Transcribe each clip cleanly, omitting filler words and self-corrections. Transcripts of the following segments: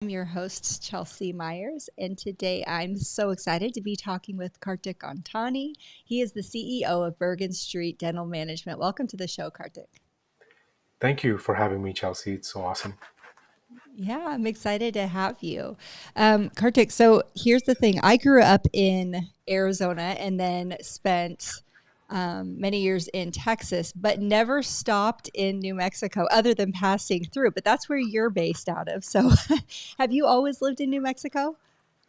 I'm your host, Chelsea Myers, and today I'm so excited to be talking with Kartik Antani. He is the CEO of Bergen Street Dental Management. Welcome to the show, Kartik. Thank you for having me, Chelsea. It's so awesome. Yeah, I'm excited to have you. Kartik, so here's the thing. I grew up in Arizona and then spent many years in Texas, but never stopped in New Mexico other than passing through. But that's where you're based out of. So have you always lived in New Mexico?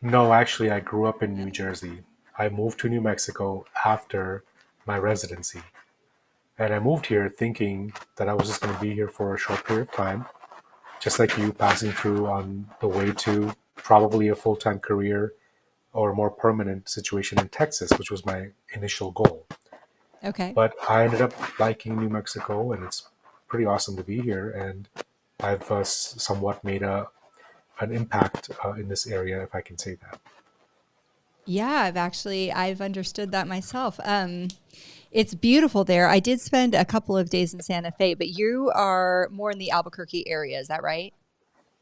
No, actually, I grew up in New Jersey. I moved to New Mexico after my residency. And I moved here thinking that I was just going to be here for a short period of time, just like you passing through on the way to probably a full time career or a more permanent situation in Texas, which was my initial goal. Okay. But I ended up liking New Mexico, and it's pretty awesome to be here. And I've somewhat made an impact in this area, if I can say that. Yeah, I've understood that myself. It's beautiful there. I did spend a couple of days in Santa Fe, but you are more in the Albuquerque area, is that right?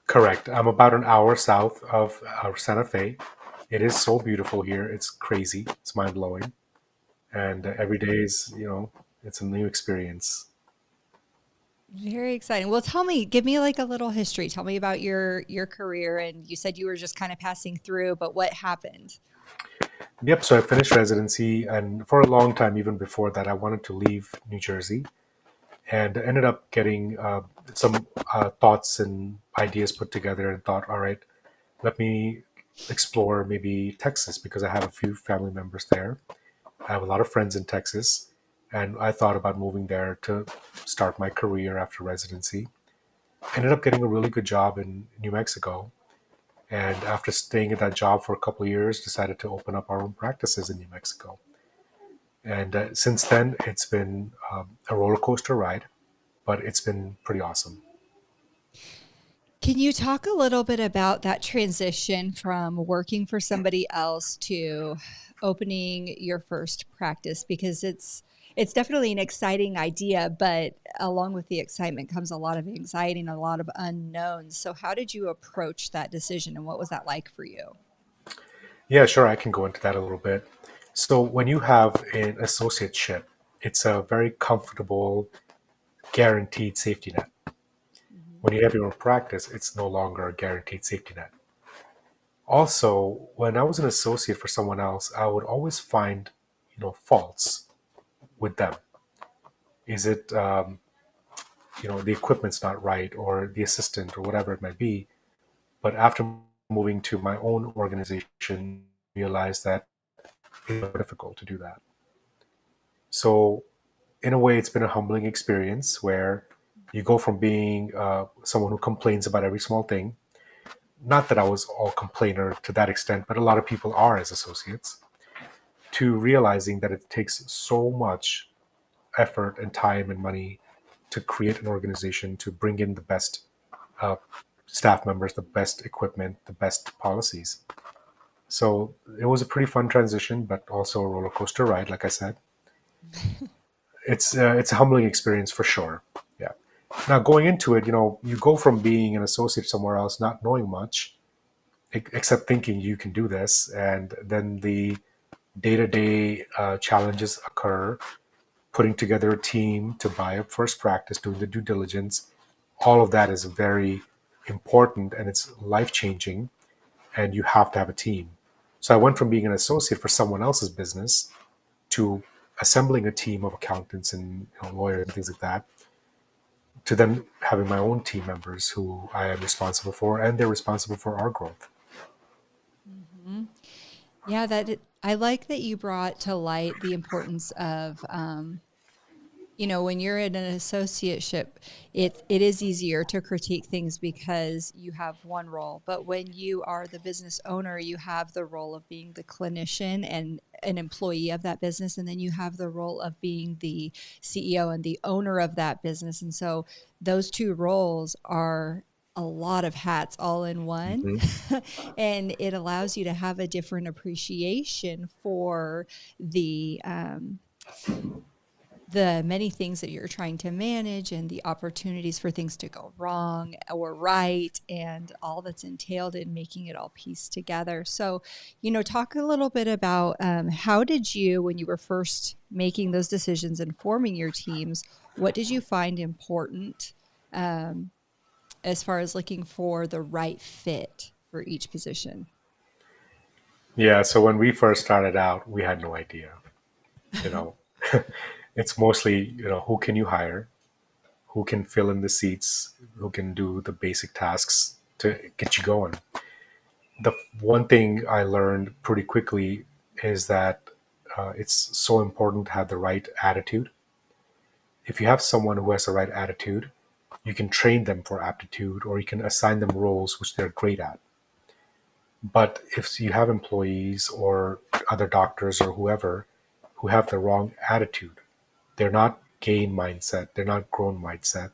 Correct. I'm about an hour south of Santa Fe. It is so beautiful here. It's crazy. It's mind blowing. And every day is, it's a new experience. Very exciting. Well, give me like a little history. Tell me about your career. And you said you were just kind of passing through, but what happened? Yep. So I finished residency, and for a long time, even before that, I wanted to leave New Jersey, and ended up getting some thoughts and ideas put together, and thought, all right, let me explore maybe Texas because I have a few family members there. I have a lot of friends in Texas, and I thought about moving there to start my career after residency. Ended up getting a really good job in New Mexico, and after staying at that job for a couple of years, decided to open up our own practices in New Mexico. And since then, it's been a roller coaster ride, but it's been pretty awesome. Can you talk a little bit about that transition from working for somebody else to opening your first practice? Because it's definitely an exciting idea, but along with the excitement comes a lot of anxiety and a lot of unknowns. So how did you approach that decision and what was that like for you? Yeah, sure, I can go into that a little bit. So when you have an associateship, it's a very comfortable, guaranteed safety net. Mhm. When you have your own practice, it's no longer a guaranteed safety net. Also, when I was an associate for someone else, I would always find, faults with them. Is it, the equipment's not right, or the assistant, or whatever it might be. But after moving to my own organization, I realized that it's very difficult to do that. So, in a way, it's been a humbling experience where you go from being someone who complains about every small thing. Not that I was all complainer to that extent, but a lot of people are as associates, to realizing that it takes so much effort and time and money to create an organization, to bring in the best uh, staff members, the best equipment, the best policies. So it was a pretty fun transition, but also a roller coaster ride. Like I said, it's a humbling experience for sure. Yeah. Now going into it, you go from being an associate somewhere else, not knowing much, except thinking you can do this, and then the day-to-day challenges occur, putting together a team to buy up first practice, doing the due diligence. All of that is very important, and it's life-changing, and you have to have a team. So I went from being an associate for someone else's business to assembling a team of accountants and lawyers and things like that, to then having my own team members who I am responsible for, and they're responsible for our growth. Hmm. Yeah, I like that you brought to light the importance of when you're in an associateship, it is easier to critique things because you have one role. But when you are the business owner, you have the role of being the clinician and an employee of that business, and then you have the role of being the CEO and the owner of that business. And so those two roles are a lot of hats all in one. Mhm. And it allows you to have a different appreciation for the the many things that you're trying to manage and the opportunities for things to go wrong or right and all that's entailed in making it all piece together. So, talk a little bit about how did you, when you were first making those decisions and forming your teams, what did you find important um, as far as looking for the right fit for each position? Yeah, so when we first started out, we had no idea. You know, it's mostly, who can you hire, who can fill in the seats, who can do the basic tasks to get you going. The one thing I learned pretty quickly is that it's so important to have the right attitude. If you have someone who has the right attitude, you can train them for aptitude or you can assign them roles which they're great at. But if you have employees or other doctors or whoever who have the wrong attitude, they're not gain mindset, they're not grown mindset.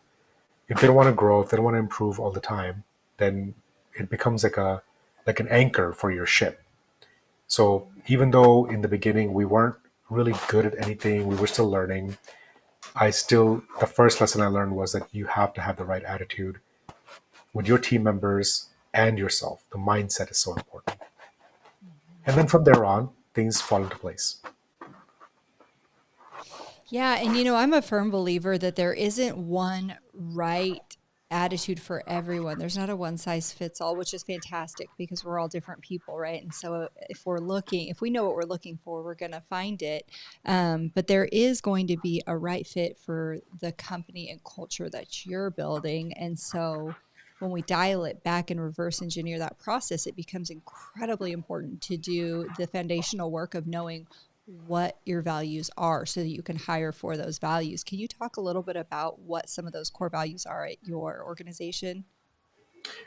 If they don't want to grow, if they don't want to improve all the time, then it becomes like an anchor for your ship. So even though in the beginning we weren't really good at anything, we were still learning. The first lesson I learned was that you have to have the right attitude with your team members and yourself. The mindset is so important. And then from there on, things fall into place. Yeah, and I'm a firm believer that there isn't one right attitude for everyone. There's not a one size fits all, which is fantastic because we're all different people, right? And so if we know what we're looking for, we're going to find it. But there is going to be a right fit for the company and culture that you're building. And so when we dial it back and reverse engineer that process, it becomes incredibly important to do the foundational work of knowing what your values are so that you can hire for those values. Can you talk a little bit about what some of those core values are at your organization?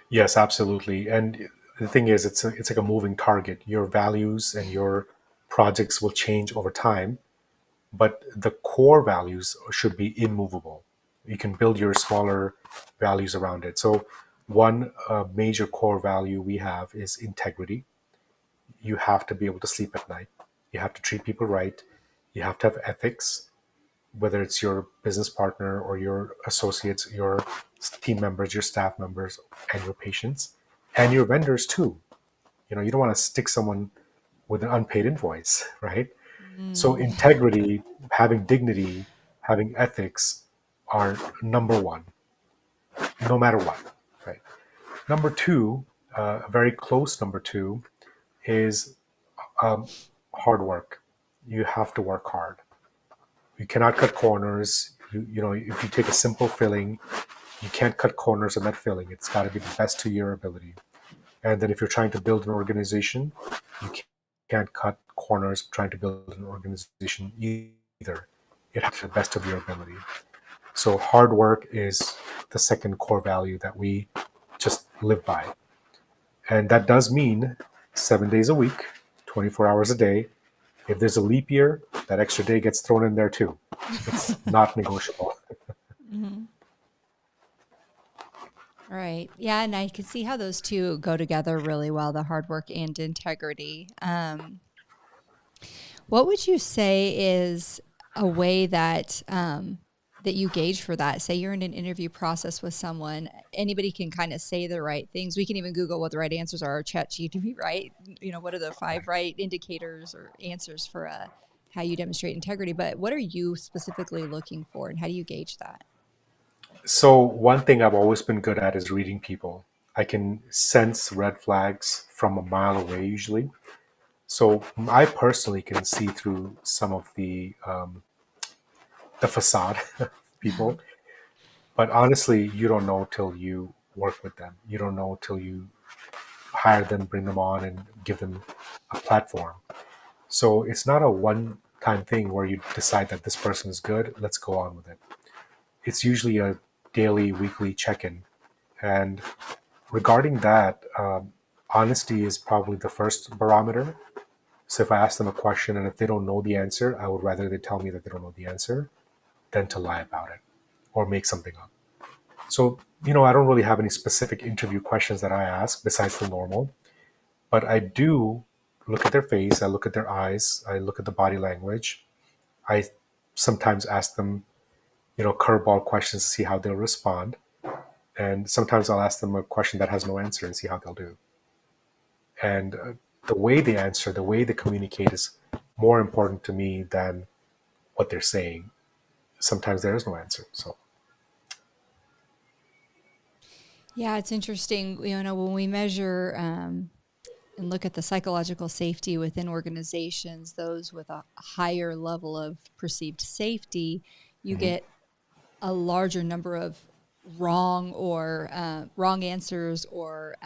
Yes, absolutely. And the thing is, it's like a moving target. Your values and your projects will change over time, but the core values should be immovable. You can build your smaller values around it. So, one major core value we have is integrity. You have to be able to sleep at night. You have to treat people right. You have to have ethics, whether it's your business partner or your associates, your team members, your staff members, and your patients, and your vendors too. You don't want to stick someone with an unpaid invoice, right? So Mm. integrity, having dignity, having ethics are number one, no matter what, right? Number two, a very close number two, is um, hard work. You have to work hard. You cannot cut corners. If you take a simple filling, you can't cut corners on that filling. It's got to be the best to your ability. And then if you're trying to build an organization, you can't cut corners trying to build an organization either. It has to be the best of your ability. So hard work is the second core value that we just live by. And that does mean 7 days a week, 24 hours a day. If there's a leap year, that extra day gets thrown in there too. It's not negotiable. Mhm. Right. Yeah, and I can see how those two go together really well, the hard work and integrity. What would you say is a way that you gauge for that? Say you're in an interview process with someone, anybody can kind of say the right things. We can even Google what the right answers are, or chat GTP, right? What are the five right indicators or answers for how you demonstrate integrity? But what are you specifically looking for, and how do you gauge that? So, one thing I've always been good at is reading people. I can sense red flags from a mile away usually. So, I personally can see through some of the facade of people. But honestly, you don't know till you work with them. You don't know till you hire them, bring them on, and give them a platform. So, it's not a one time thing where you decide that this person is good, let's go on with it. It's usually a daily, weekly check in. And regarding that, honesty is probably the first barometer. So if I ask them a question and if they don't know the answer, I would rather they tell me that they don't know the answer than to lie about it or make something up. So, I don't really have any specific interview questions that I ask besides the normal, but I do look at their face, I look at their eyes, I look at the body language. I sometimes ask them, curveball questions to see how they'll respond. And sometimes I'll ask them a question that has no answer and see how they'll do. And the way they answer, the way they communicate is more important to me than what they're saying. Sometimes there is no answer. So, Yeah, it's interesting. When we measure and look at the psychological safety within organizations, those with a higher level of perceived safety, you mhm. get a larger number of wrong answers or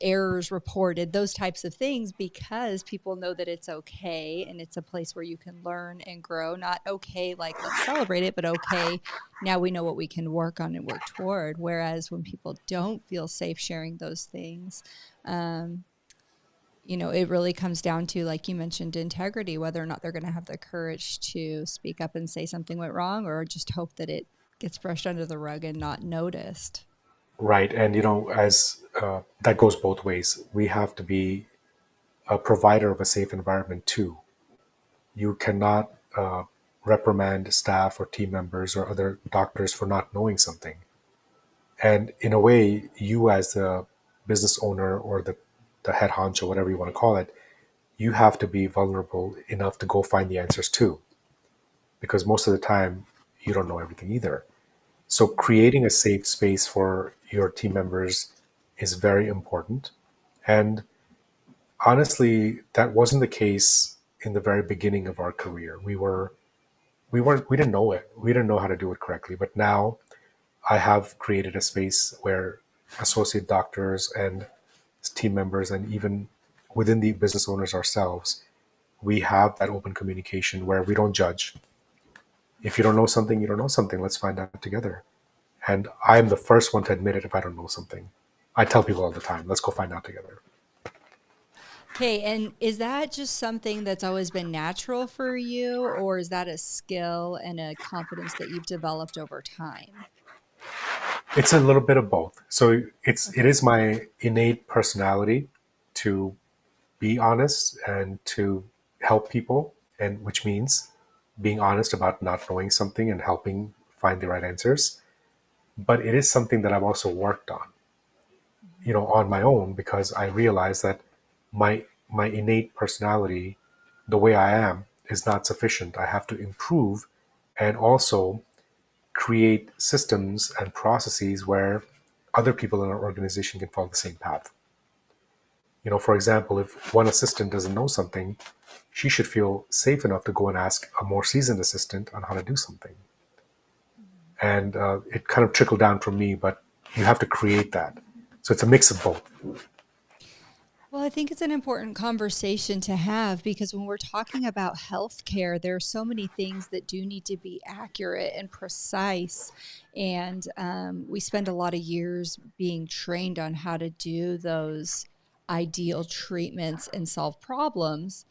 errors reported, those types of things, because people know that it's okay and it's a place where you can learn and grow. Not okay, like let's celebrate it, but okay, now we know what we can work on and work toward. Whereas when people don't feel safe sharing those things, um, it really comes down to, like you mentioned, integrity, whether or not they're going to have the courage to speak up and say something went wrong, or just hope that it gets brushed under the rug and not noticed. Right. And, as that goes both ways, we have to be a provider of a safe environment too. You cannot reprimand staff or team members or other doctors for not knowing something. And in a way, you as the business owner or the head honcho, whatever you want to call it, you have to be vulnerable enough to go find the answers too, because most of the time you don't know everything either. So creating a safe space for your team members is very important. And honestly, that wasn't the case in the very beginning of our career. We didn't know it. We didn't know how to do it correctly. But now I have created a space where associate doctors and team members, and even within the business owners ourselves, we have that open communication where we don't judge. If you don't know something, you don't know something. Let's find out together. And I'm the first one to admit it if I don't know something. I tell people all the time, let's go find out together. Okay, and is that just something that's always been natural for you, or is that a skill and a confidence that you've developed over time? It's a little bit of both. So it Okay. is my innate personality to be honest and to help people, and which means being honest about not knowing something and helping find the right answers. But it is something that I've also worked on, Mhm. on my own, because I realize that my innate personality, the way I am, is not sufficient. I have to improve and also create systems and processes where other people in our organization can follow the same path. For example, if one assistant doesn't know something, she should feel safe enough to go and ask a more seasoned assistant on how to do something. And it kind of trickled down from me, but you have to create that. So it's a mix of both. Well, I think it's an important conversation to have, because when we're talking about healthcare, there are so many things that do need to be accurate and precise. And we spend a lot of years being trained on how to do those ideal treatments and solve problems.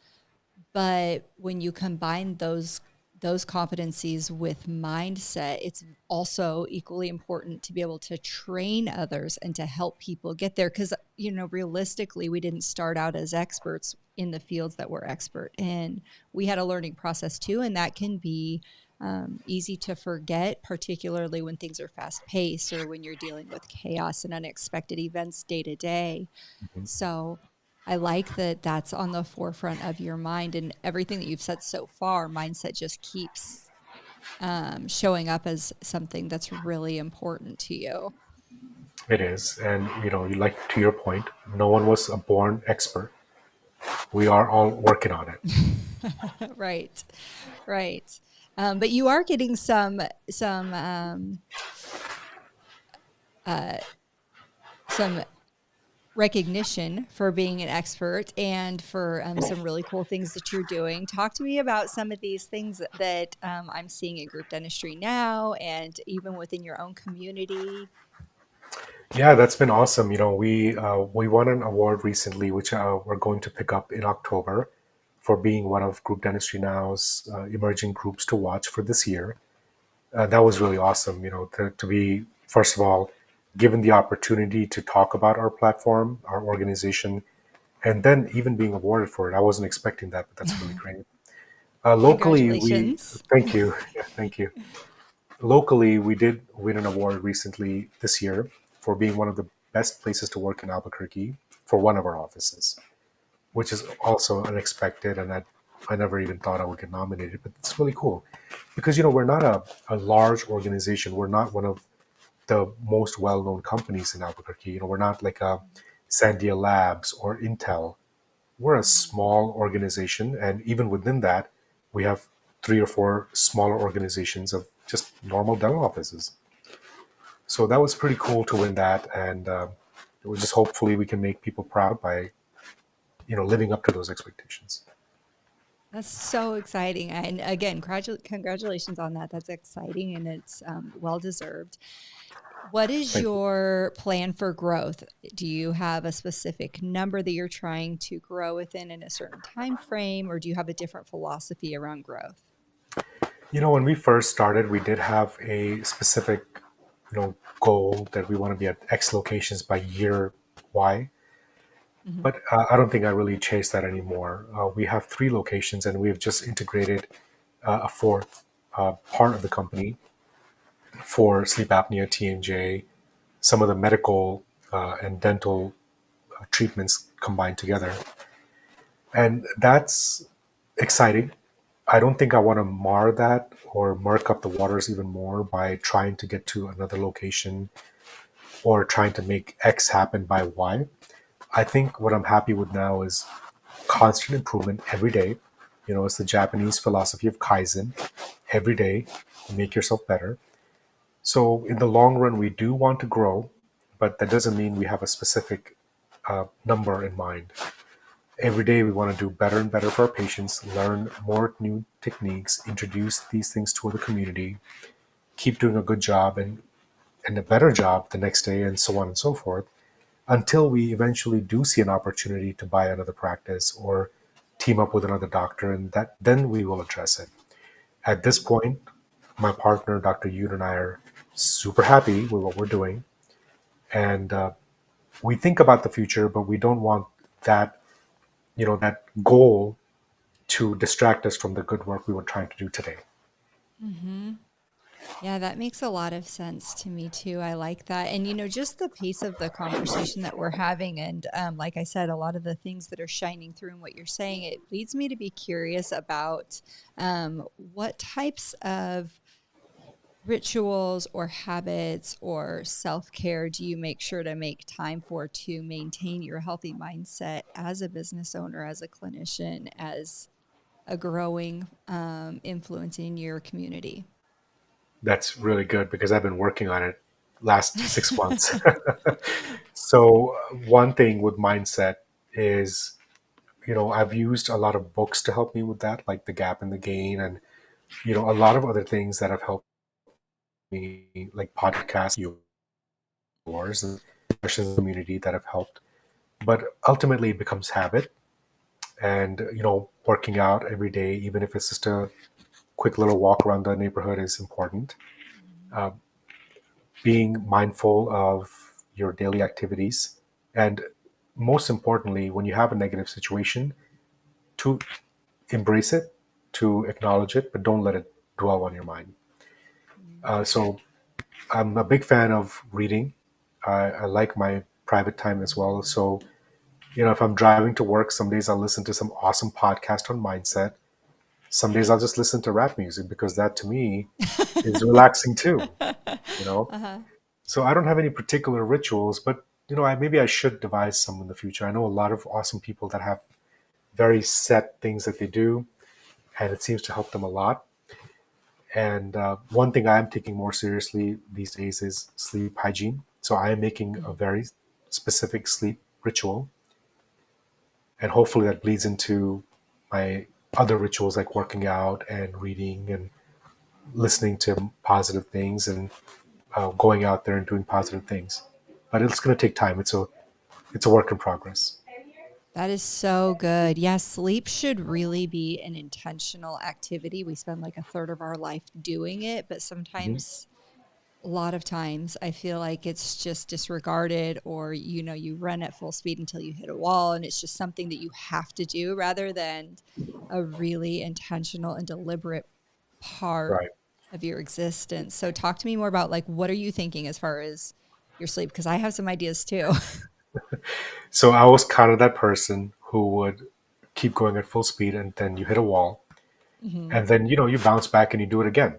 But when you combine those competencies with mindset, it's also equally important to be able to train others and to help people get there. Because, realistically, we didn't start out as experts in the fields that we're expert in. We had a learning process too, and that can be easy to forget, particularly when things are fast paced or when you're dealing with chaos and unexpected events day to day. So I like that that's on the forefront of your mind, and everything that you've said so far. Mindset just keeps showing up as something that's really important to you. It is. And, like to your point, no one was a born expert. We are all working on it. Right, right. But you are getting some uh, some recognition for being an expert and for some really cool things that you're doing. Talk to me about some of these things that I'm seeing in group dentistry now, and even within your own community. Yeah, that's been awesome. We won an award recently, which we're going to pick up in October, for being one of Group Dentistry Now's emerging groups to watch for this year. That was really awesome. To be, first of all, given the opportunity to talk about our platform, our organization, and then even being awarded for it. I wasn't expecting that, but that's really great. Locally, we Congratulations. thank you. Yeah, thank you. Locally, we did win an award recently this year for being one of the best places to work in Albuquerque for one of our offices, which is also unexpected, and I never even thought I would get nominated. But it's really cool because we're not a large organization. We're not one of the most well-known companies in Albuquerque. We're not like a Sandia Labs or Intel. We're a Mhm. small organization, and even within that, we have three or four smaller organizations of just normal dental offices. So that was pretty cool to win that, and it was just hopefully we can make people proud by living up to those expectations. That's so exciting. And again, congratulations on that. That's exciting and it's well deserved. What is Thank you. your plan for growth? Do you have a specific number that you're trying to grow within in a certain time frame, or do you have a different philosophy around growth? When we first started, we did have a specific goal that we want to be at X locations by year Y. Hmm. But I don't think I really chase that anymore. We have three locations, and we've just integrated a fourth part of the company for sleep apnea, TMJ, some of the medical and dental treatments combined together. And that's exciting. I don't think I want to mar that or murk up the waters even more by trying to get to another location or trying to make X happen by Y. I think what I'm happy with now is constant improvement every day. It's the Japanese philosophy of Kaizen. Every day, make yourself better. So, in the long run, we do want to grow, but that doesn't mean we have a specific number in mind. Every day, we want to do better and better for our patients, learn more new techniques, introduce these things to the community, keep doing a good job and a better job the next day, and so on and so forth, until we eventually do see an opportunity to buy another practice or team up with another doctor, and that then we will address it. At this point, my partner, Dr. Yoon, and I are super happy with what we're doing, and we think about the future, but we don't want that that goal to distract us from the good work we were trying to do today. Hmm. Yeah, that makes a lot of sense to me too. I like that. And, just the pace of the conversation that we're having. And like I said, a lot of the things that are shining through in what you're saying, it leads me to be curious about what types of rituals or habits or self care do you make sure to make time for to maintain your healthy mindset as a business owner, as a clinician, as a growing influence in your community? That's really good because I've been working on it last 6 months. So one thing with mindset is, I've used a lot of books to help me with that, like The Gap and the Gain, and a lot of other things that have helped me, like podcasts, yours, and questions in the community that have helped. But ultimately, it becomes habit, and working out every day, even if it's just a quick little walk around the neighborhood, is important. Uh, Being mindful of your daily activities, and most importantly, when you have a negative situation, to embrace it, to acknowledge it, but don't let it dwell on your mind. So I'm a big fan of reading. I like my private time as well. So, if I'm driving to work, some days I'll listen to some awesome podcast on mindset. Some days I'll just listen to rap music because that to me is relaxing too, you know? Uh-huh. So I don't have any particular rituals, but maybe I should devise some in the future. I know a lot of awesome people that have very set things that they do, and it seems to help them a lot. And one thing I am taking more seriously these days is sleep hygiene. So I am making a Mhm. very specific sleep ritual, and hopefully that bleeds into my other rituals like working out and reading and listening to positive things and going out there and doing positive things. But it's going to take time. It's a work in progress. That is so good. Yeah, sleep should really be an intentional activity. We spend like a third of our life doing it, but Mhm. sometimes, a lot of times, I feel like it's just disregarded, or, you run at full speed until you hit a wall and it's just something that you have to do rather than a really intentional and deliberate part Right. of your existence. So talk to me more about like what are you thinking as far as your sleep? Because I have some ideas too. So I was kind of that person who would keep going at full speed, and then you hit a wall, Hmm. and then you bounce back and you do it again.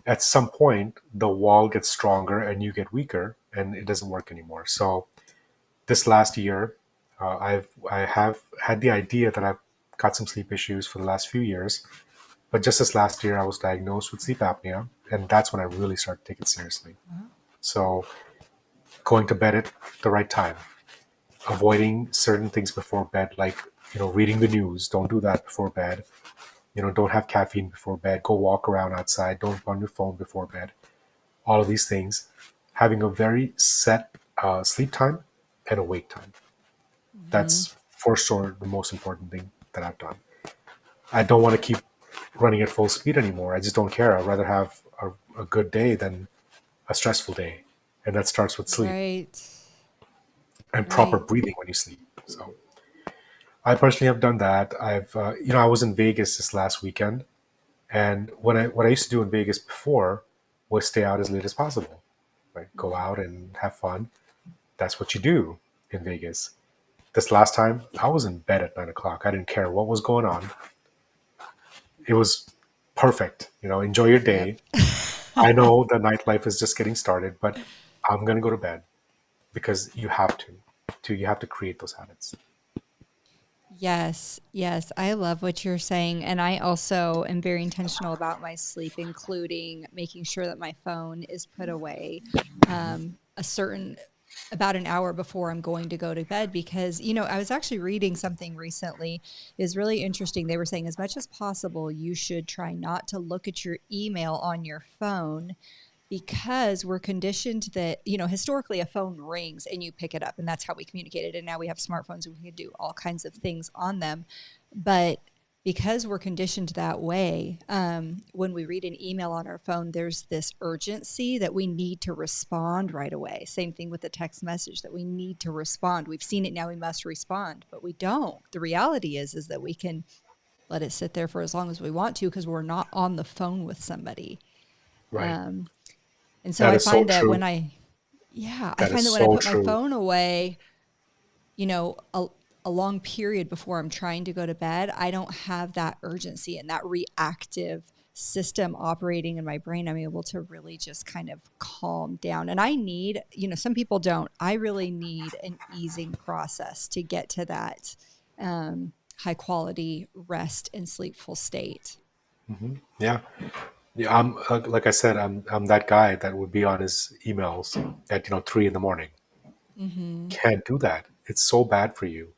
At some point, the wall gets stronger and you get weaker, and it doesn't work anymore. So this last year, I have had the idea that I've got some sleep issues for the last few years. But just this last year, I was diagnosed with sleep apnea, and that's when I really started to take it seriously. Wow. So going to bed at the right time, avoiding certain things before bed, like reading the news. Don't do that before bed. Don't have caffeine before bed. Go walk around outside. Don't on your phone before bed. All of these things. Having a very set sleep time and a wake time. Hmm. That's for sure the most important thing that I've done. I don't want to keep running at full speed anymore. I just don't care. I'd rather have a good day than a stressful day. And that starts with sleep Right. and proper Right. breathing when you sleep. So I personally have done that. I was in Vegas this last weekend, and what I used to do in Vegas before was stay out as late as possible, right? Go Hmm. out and have fun. That's what you do in Vegas. This last time, I was in bed at 9 o'clock. I didn't care what was going on. It was perfect. Enjoy your Yep. day. I know the nightlife is just getting started, but I'm gonna go to bed because you have to. You have to create those habits. Yes, yes. I love what you're saying. And I also am very intentional about my sleep, including making sure that my phone is put away a certain about an hour before I'm going to go to bed because, I was actually reading something recently is really interesting. They were saying as much as possible, you should try not to look at your email on your phone because we're conditioned that, historically a phone rings and you pick it up and that's how we communicated. And now we have smartphones and we can do all kinds of things on them. But because we're conditioned that way, when we read an email on our phone, there's this urgency that we need to respond right away. Same thing with the text message that we need to respond. We've seen it now, we must respond, but we don't. The reality is that we can let it sit there for as long as we want to because we're not on the phone with somebody. Right. Um, and so That I is so find that true. when I That is find that when I so put my true. phone away, you know, a, a long period before I'm trying to go to bed, I don't have that urgency and that reactive system operating in my brain. I'm able to really just kind of calm down. And I need, some people don't. I really need an easing process to get to that high quality rest and sleepful state. Yeah. Yeah. I'm like I said, I'm that guy that would be on his emails at 3 in the morning. Hmm. Can't do that. It's so bad for you.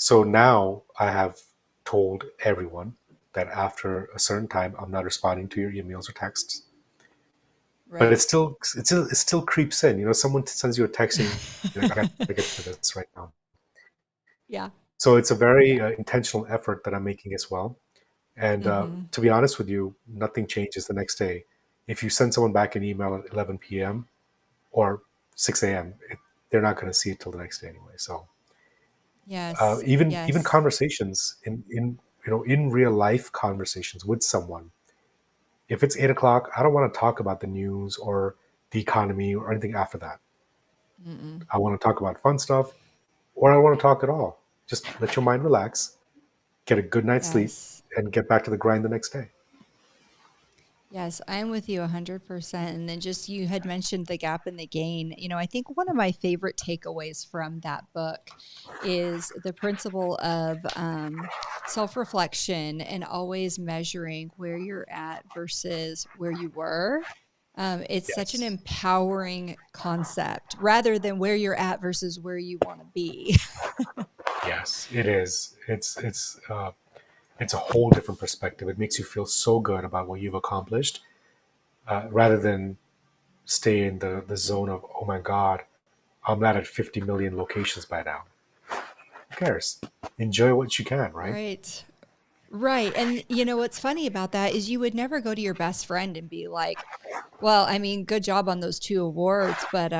So now I have told everyone that after a certain time, I'm not responding to your emails or texts. But Right. it still creeps in. Someone sends you a text and you're like, I gotta get to this right now. Yeah. So it's a very intentional effort that I'm making as well. And Hmm. to be honest with you, nothing changes the next day. If you send someone back an email at 11 p.m. or 6 a.m., they're not going to see it till the next day anyway. So Yes. even Yes. conversations in real life conversations with someone, if it's 8 o'clock, I don't want to talk about the news or the economy or anything after that. Mm-mm. I want to talk about fun stuff, or I don't want to talk at all. Just let your mind relax, get a good night's sleep, Yes. and get back to the grind the next day. Yes, I'm with you 100%. And then just you had mentioned the gap and the gain. I think one of my favorite takeaways from that book is the principle of self reflection and always measuring where you're at versus where you were. It's such an Yes. empowering concept rather than where you're at versus where you want to be. Yes, it is. It's a whole different perspective. It makes you feel so good about what you've accomplished, rather than stay in the zone of, oh my god, I'm not at 50 million locations by now. Who cares? Enjoy what you can, right? Right. Right. And what's funny about that is you would never go to your best friend and be like, Well, I mean, good job on those 2 awards, but,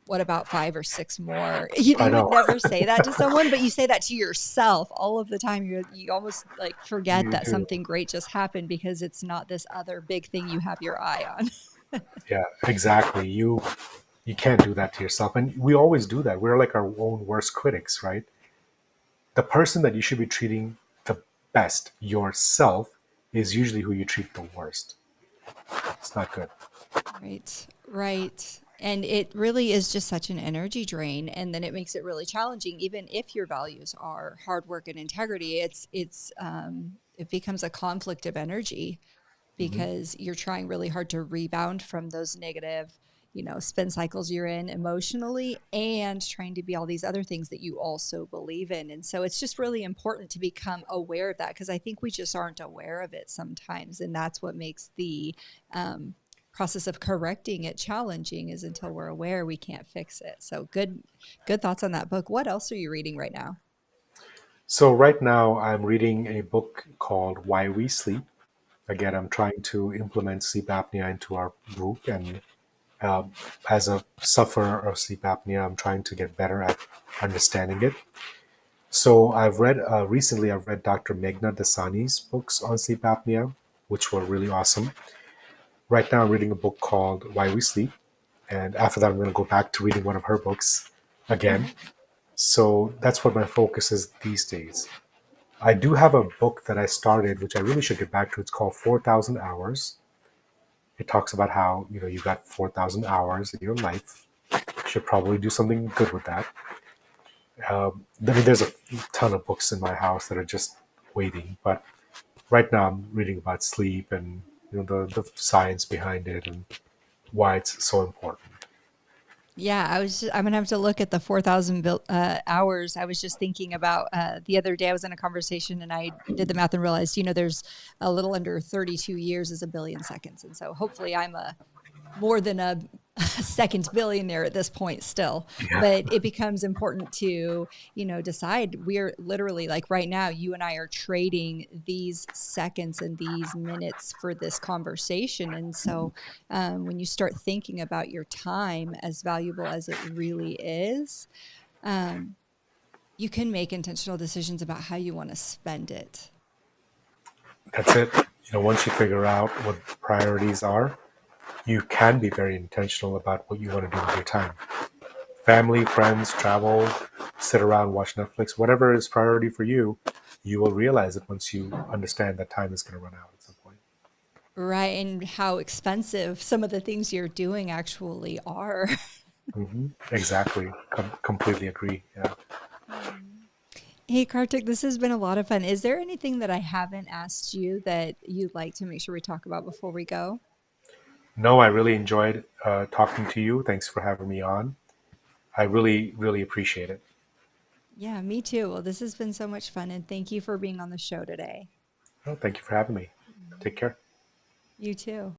what about 5 or 6 more? I You would know. never say that to someone, but you say that to yourself all of the time. You almost, like, forget You that do. something great just happened because it's not this other big thing you have your eye on. Yeah, exactly. You can't do that to yourself. And we always do that. We're like our own worst critics, right? The person that you should be treating the best, yourself, is usually who you treat the worst. It's not good. Right, right. And it really is just such an energy drain, and then it makes it really challenging. Even if your values are hard work and integrity, it becomes a conflict of energy Hmm. because you're trying really hard to rebound from those negative, spin cycles you're in emotionally and trying to be all these other things that you also believe in. And so it's just really important to become aware of that because I think we just aren't aware of it sometimes. And that's what makes the um, process of correcting it challenging is until we're aware we can't fix it. So good thoughts on that book. What else are you reading right now? So, right now, I'm reading a book called Why We Sleep. Again, I'm trying to implement sleep apnea into our group. And um, as a sufferer of sleep apnea, I'm trying to get better at understanding it. So I've read recently. I've read Dr. Meghna Dasani's books on sleep apnea, which were really awesome. Right now, I'm reading a book called Why We Sleep, and after that, I'm going to go back to reading one of her books again. So that's what my focus is these days. I do have a book that I started, which I really should get back to. It's called 4,000 Hours. It talks about how you got 4,000 hours in your life. You should probably do something good with that. I mean, there's a ton of books in my house that are just waiting, but right now I'm reading about sleep and the science behind it and why it's so important. Yeah, I'm gonna have to look at the 4,000 hours. I was just thinking about the other day. I was in a conversation and I did the math and realized, there's a little under 32 years is a billion seconds, and so hopefully I'm a more than a second billionaire at this point still. Yeah, But it becomes important to, decide. We're literally like right now, you and I are trading these seconds and these minutes for this conversation. And so when you start thinking about your time as valuable as it really is, um, you can make intentional decisions about how you want to spend it. that's it. Once you figure out what the priorities are, you can be very intentional about what you want to do with your time. Family, friends, travel, sit around, watch Netflix, whatever is priority for you, you will realize it once you understand that time is going to run out at some point. Right. And how expensive some of the things you're doing actually are. Exactly. Completely agree. Yeah. Hey, Kartik, this has been a lot of fun. Is there anything that I haven't asked you that you'd like to make sure we talk about before we go? No, I really enjoyed talking to you. Thanks for having me on. I really, really appreciate it. Yeah, me too. Well, this has been so much fun, and thank you for being on the show today. Well, thank you for having me. Take care. You too.